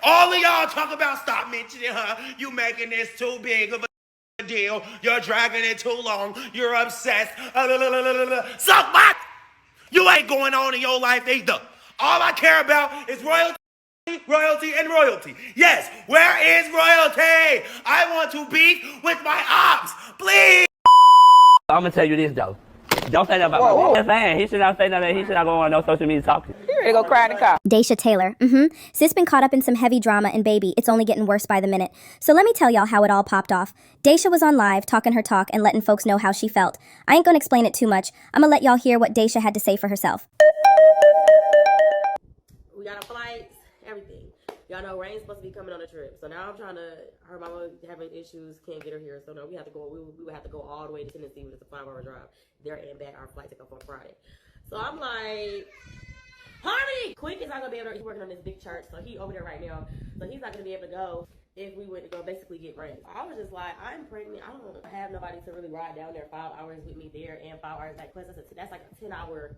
All of y'all talk about stop mentioning her. You making this too big of a deal. You're dragging it too long. You're obsessed. Suck my. You ain't going on in your life either. All I care about is royalty. Royalty and royalty. Yes, where is royalty? I want to beef with my ops. Please. I'm gonna tell you this though. Don't say that about my man. He should not say that. He should not go on no social media talking. You ready to go cry in the car? Daysha Taylor. Sis been caught up in some heavy drama, and baby, it's only getting worse by the minute. So let me tell y'all how it all popped off. Daysha was on live, talking her talk and letting folks know how she felt. I ain't gonna explain it too much. I'm gonna let y'all hear what Daysha had to say for herself. We got our flights, everything. Y'all know Rain's supposed to be coming on a trip. So now I'm trying to, her mama having issues, can't get her here. So no, we have to go, we would have to go all the way to Tennessee, which is a 5-hour drive. There and back, our flight take off on Friday. So I'm like, Harmony! Quick is not gonna be able to, he's working on this big church, so he over there right now. So he's not gonna be able to go if we went to go basically get Rain. I was just like, I'm pregnant, I don't have nobody to really ride down there 5 hours with me there and 5 hours back. Plus that's like a 10-hour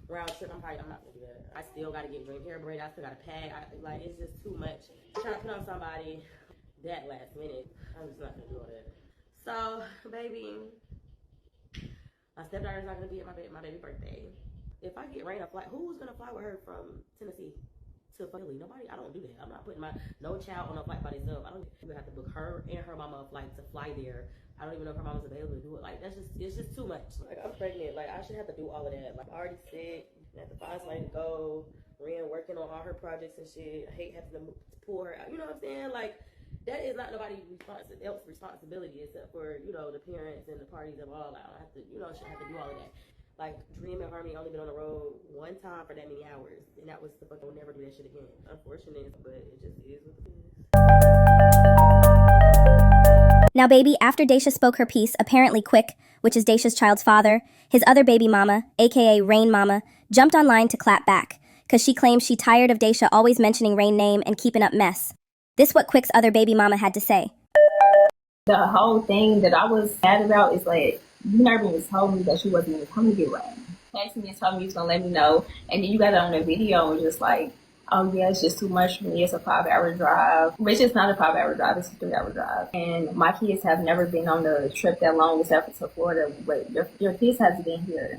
round trip. I'm not gonna do that. I still gotta get Rain hair braided, I still gotta pack. Like, it's just too much. Trying to put on somebody that last minute, I'm just not gonna do all that. So, baby, my stepdaughter's not gonna be at my baby birthday. If I get Rain a flight, who's gonna fly with her from Tennessee to Philly? Nobody. I don't do that. I'm not putting no child on a flight by themselves. You have to book her and her mama a flight to fly there. I don't even know if her mama's available to do it. Like, it's just too much. Like, I'm pregnant. Like, I should have to do all of that. Like, I'm already sick. I have to find somebody to go. Ren working on all her projects and shit. I hate having to pull her out. You know what I'm saying? Like, that is not nobody's responsibility except for, you know, the parents and the parties of all. I don't have to, you know, should have to do all of that. Like, Dream and Harmony only been on the road one time for that many hours. And that was the fuck, I'll never do that shit again. Unfortunate, but it just is what it is. Now, baby, after Daysha spoke her piece, apparently Quick, which is Daysha's child's father, his other baby mama, aka Rain Mama, jumped online to clap back, cause she claims she tired of Daysha always mentioning Rain name and keeping up mess. This what Quick's other baby mama had to say. The whole thing that I was mad about is like, you never even told me that you wasn't even coming to get Rain. Text me and told me you was gonna let me know, and then you got it on the video and just like, oh yeah, it's just too much for me. It's a 5-hour drive. But it's just not a 5-hour drive. It's a 3-hour drive. And my kids have never been on a trip that long except for to Florida. But your kids have been here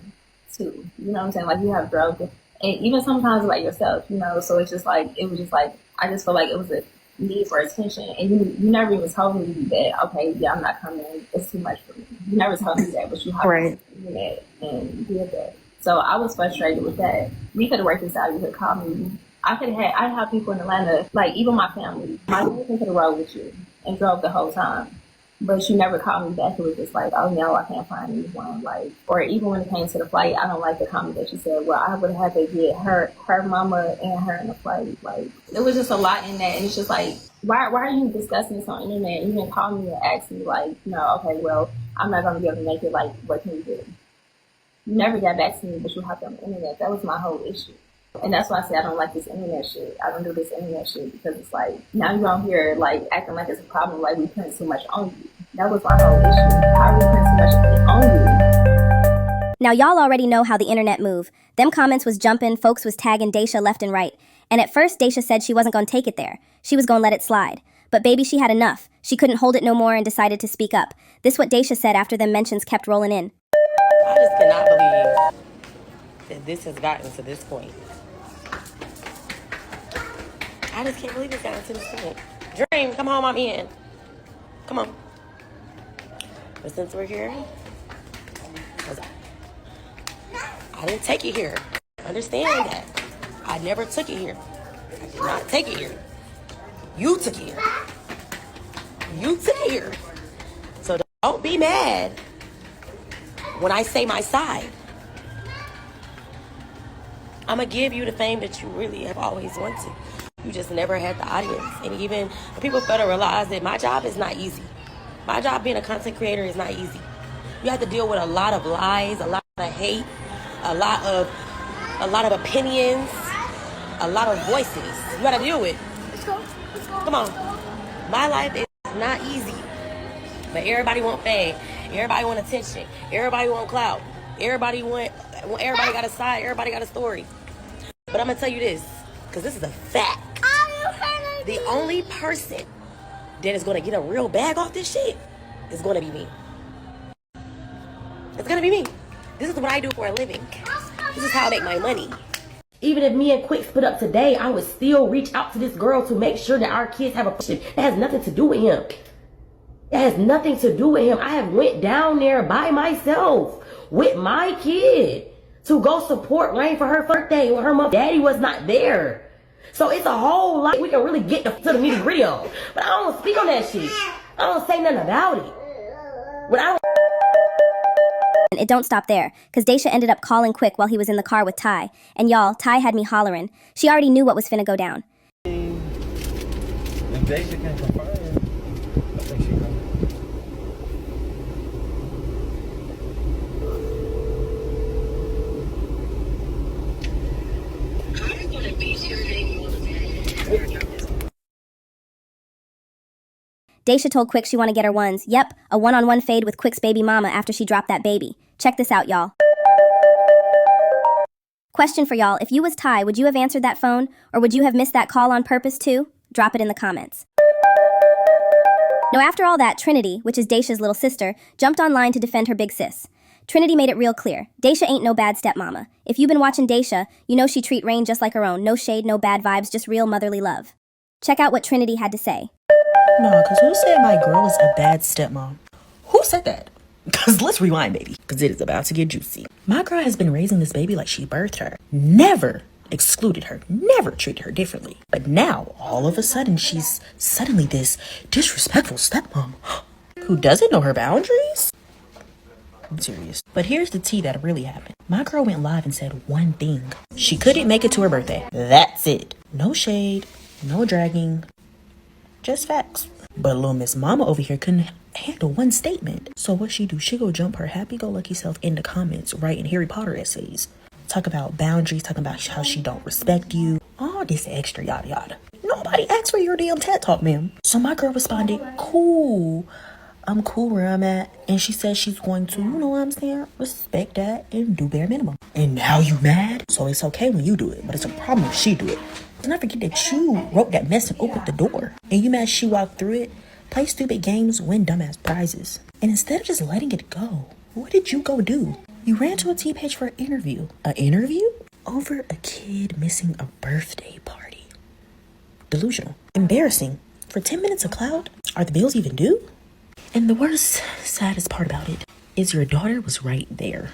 too. You know what I'm saying? Like, you have drugs. And even sometimes like yourself, you know. So it's just like, it was just like, I just feel like it was a need for attention. And you never even told me that, okay, yeah, I'm not coming. It's too much for me. You never told me that, but you have to do that and did that. So I was frustrated with that. We could have worked this out. You could have called me. I have people in Atlanta, like even my family. My husband could have rode with you and drove the whole time. But you never called me back. It was just like, oh no, I can't find anyone. Like, or even when it came to the flight, I don't like the comment that you said, well, I would have had to get her mama and her in the flight. Like, it was just a lot in that. And it's just like, why are you discussing this on the internet? You didn't call me and ask me like, no, okay, well, I'm not going to be able to make it. Like, what can you do? You never got back to me, but you hopped on the internet. That was my whole issue. And that's why I say I don't like this internet shit. I don't do this internet shit because it's like, now you're on here like acting like it's a problem, like we putting too much on you. That was my whole issue. How are we putting too much on you? Now, y'all already know how the internet move. Them comments was jumping, folks was tagging Daysha left and right. And at first, Daysha said she wasn't gonna take it there. She was gonna let it slide. But baby, she had enough. She couldn't hold it no more and decided to speak up. This what Daysha said after them mentions kept rolling in. I just cannot believe that this has gotten to this point. I just can't believe it's gotten to this point. Dream, come home, I'm in. Come on. But since we're here, I didn't take it here. Understand that. I never took it here. I did not take it here. You took it here. You took it here. So don't be mad when I say my side. I'm going to give you the fame that you really have always wanted. You just never had the audience. And even the people better realize that my job is not easy. My job being a content creator is not easy. You have to deal with a lot of lies, a lot of hate, a lot of opinions, a lot of voices. You got to deal with. Let's go. Come on. My life is not easy. But everybody want fame. Everybody want attention. Everybody want clout. Everybody got a side. Everybody got a story. But I'm going to tell you this, because this is a fact. The only person that is gonna get a real bag off this shit is gonna be me. It's gonna be me. This is what I do for a living. This is how I make my money. Even if me and Quick split up today, I would still reach out to this girl to make sure that our kids have a person. That has nothing to do with him. That has nothing to do with him. I have went down there by myself with my kid to go support Rain for her birthday when her mom daddy was not there. So it's a whole lot we can really get to the nitty gritty on. But I don't speak on that shit. I don't say nothing about it. But I don't. It don't stop there, because Daysha ended up calling Quick while he was in the car with Ty. And y'all, Ty had me hollering. She already knew what was finna go down. If Daysha can confirm, I think she can. Daysha told Quick she want to get her ones. Yep, a one-on-one fade with Quick's baby mama after she dropped that baby. Check this out, y'all. Question for y'all, if you was Ty, would you have answered that phone? Or would you have missed that call on purpose too? Drop it in the comments. Now after all that, Trinity, which is Daysha's little sister, jumped online to defend her big sis. Trinity made it real clear. Daysha ain't no bad stepmama. If you've been watching Daysha, you know she treat Rain just like her own. No shade, no bad vibes, just real motherly love. Check out what Trinity had to say. No, because who said my girl is a bad stepmom? Who said that? Because let's rewind, baby, because it is about to get juicy. My girl has been raising this baby like she birthed her. Never excluded her, never treated her differently. But now, all of a sudden, she's suddenly this disrespectful stepmom who doesn't know her boundaries? I'm serious. But here's the tea that really happened. My girl went live and said one thing. She couldn't make it to her birthday. That's it. No shade, no dragging, just facts. But little Miss Mama over here couldn't handle one statement. So what she do? She go jump her happy-go-lucky self in the comments, writing Harry Potter essays. Talk about boundaries, talking about how she don't respect you. All this extra yada yada. Nobody asked for your damn TED Talk, ma'am. So my girl responded, cool. I'm cool where I'm at. And she says she's going to, you know what I'm saying, respect that and do bare minimum. And now you mad? So it's okay when you do it, but it's a problem if she do it. And I forget that you wrote that mess and opened the door. And you mad she walked through it, play stupid games, win dumbass prizes. And instead of just letting it go, what did you go do? You ran to a T-page for an interview. An interview? Over a kid missing a birthday party. Delusional. Embarrassing. For 10 minutes of clout? Are the bills even due? And the worst, saddest part about it is your daughter was right there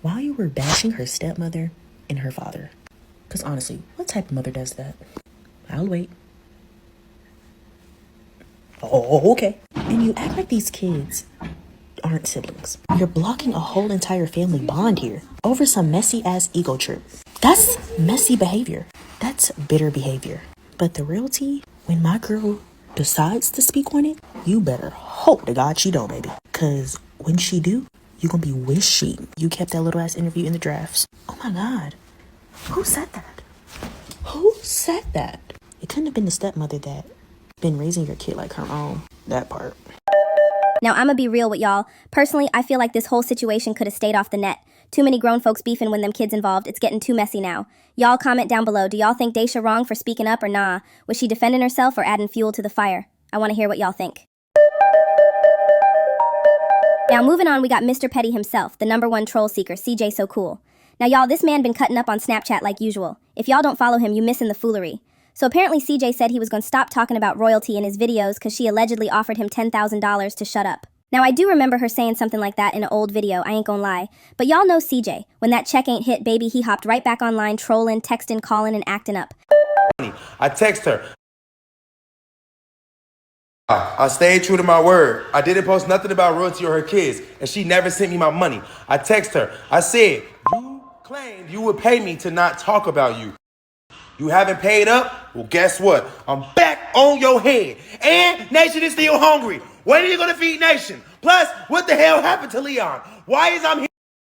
while you were bashing her stepmother and her father. Because honestly, what type of mother does that? I'll wait. Oh, okay. And you act like these kids aren't siblings. You're blocking a whole entire family bond here over some messy-ass ego trip. That's messy behavior. That's bitter behavior. But the real tea, when my girl decides to speak on it, you better hope to God she don't, baby. Because when she do, you're going to be wishing you kept that little ass interview in the drafts. Oh my God. Who said that? Who said that? It couldn't have been the stepmother that been raising your kid like her own. That part. Now, I'ma be real with y'all. Personally, I feel like this whole situation could have stayed off the net. Too many grown folks beefing when them kids involved. It's getting too messy now. Y'all comment down below. Do y'all think Daysha wrong for speaking up or nah? Was she defending herself or adding fuel to the fire? I want to hear what y'all think. Now, moving on, we got Mr. Petty himself, the #1 troll seeker, CJ So Cool. Now, y'all, this man been cutting up on Snapchat like usual. If y'all don't follow him, you missing the foolery. So apparently CJ said he was going to stop talking about royalty in his videos because she allegedly offered him $10,000 to shut up. Now, I do remember her saying something like that in an old video, I ain't gonna lie. But y'all know CJ. When that check ain't hit, baby, he hopped right back online, trolling, texting, calling, and acting up. I text her. I stayed true to my word. I didn't post nothing about royalty or her kids, and she never sent me my money. I text her. I said, you claimed you would pay me to not talk about you. You haven't paid up? Well, guess what? I'm back on your head. And Nation is still hungry. When are you going to feed Nation? Plus, what the hell happened to Leon? Why is I'm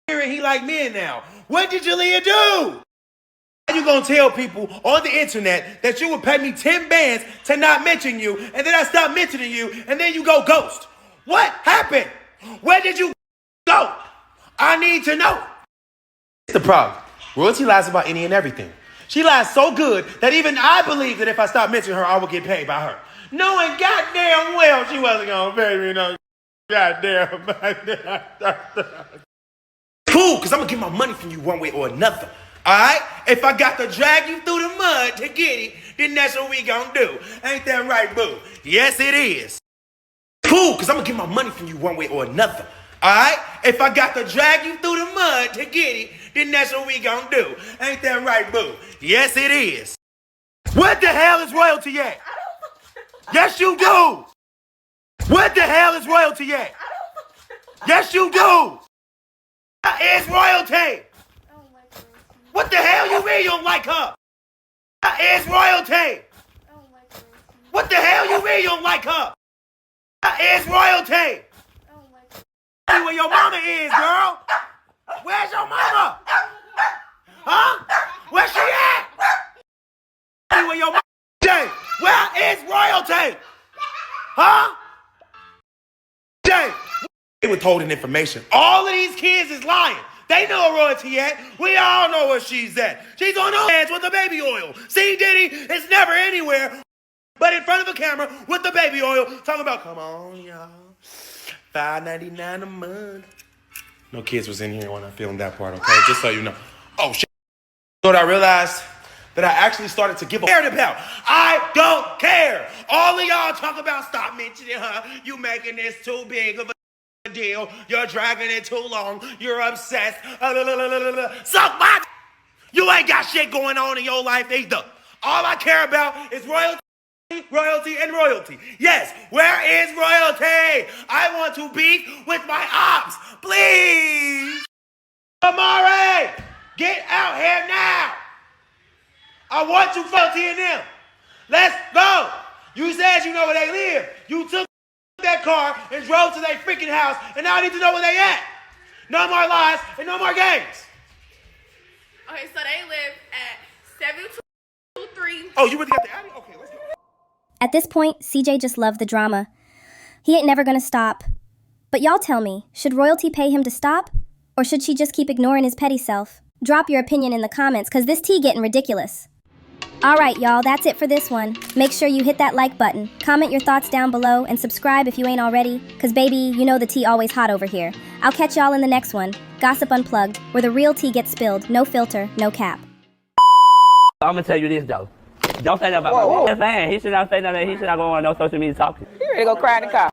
hearing he like men now? What did Jalea do? How you going to tell people on the internet that you would pay me 10 bands to not mention you, and then I stop mentioning you, and then you go ghost? What happened? Where did you go? I need to know. It's the problem. Royalty lies about any and everything. She lies so good that even I believe that if I stop mentioning her, I will get paid by her. Knowing goddamn well she wasn't gonna pay me no goddamn. Cool, because I'm gonna get my money from you one way or another. Alright? If I got to drag you through the mud to get it, then that's what we gonna do. Ain't that right, boo? Yes, it is. Cool, because I'm gonna get my money from you one way or another. Alright? If I got to drag you through the mud to get it, then that's what we gonna do. Ain't that right, boo? Yes, it is. What the hell is royalty at? Yes, you do. What the hell is royalty at? Yes, you do. Is royalty. What the hell you mean you don't like her? Is royalty. What the hell you mean you don't like her? Is royalty. Where your mama is, girl? Where's your mama? Huh? Where's she at? Where your mama is? Where is royalty? Huh? Jay, they withholding information. All of these kids is lying. They know where royalty at. We all know where she's at. She's on her hands with the baby oil. See, Diddy is never anywhere but in front of a camera with the baby oil, talking about, come on, y'all, $5.99 a month. No kids was in here when I filmed that part, okay? Just so you know. Oh, shit. What I realized that I actually started to give a care about. I don't care. All of y'all talk about stop mentioning her. You making this too big of a deal. You're dragging it too long. You're obsessed. Suck my. You ain't got shit going on in your life either. All I care about is royalty, royalty, and royalty. Yes, where is royalty? I want to beef with my ops. Please. Amari, get out here now. I want you royalty in them. Let's go. You said you know where they live. You took that car and drove to their freaking house, and now I need to know where they at. No more lies and no more games. Okay, so they live at 7223. Oh, you really got the alley? Okay, let's go. At this point, CJ just loved the drama. He ain't never gonna stop. But y'all tell me, should royalty pay him to stop? Or should she just keep ignoring his petty self? Drop your opinion in the comments, cause this tea getting ridiculous. Alright y'all, that's it for this one. Make sure you hit that like button, comment your thoughts down below, and subscribe if you ain't already, cause baby, you know the tea always hot over here. I'll catch y'all in the next one. Gossip Unplugged, where the real tea gets spilled, no filter, no cap. I'm gonna tell you this though. Don't say that about my man. He should not say nothing. He should not go on no social media talking. You ready to go cry in the car?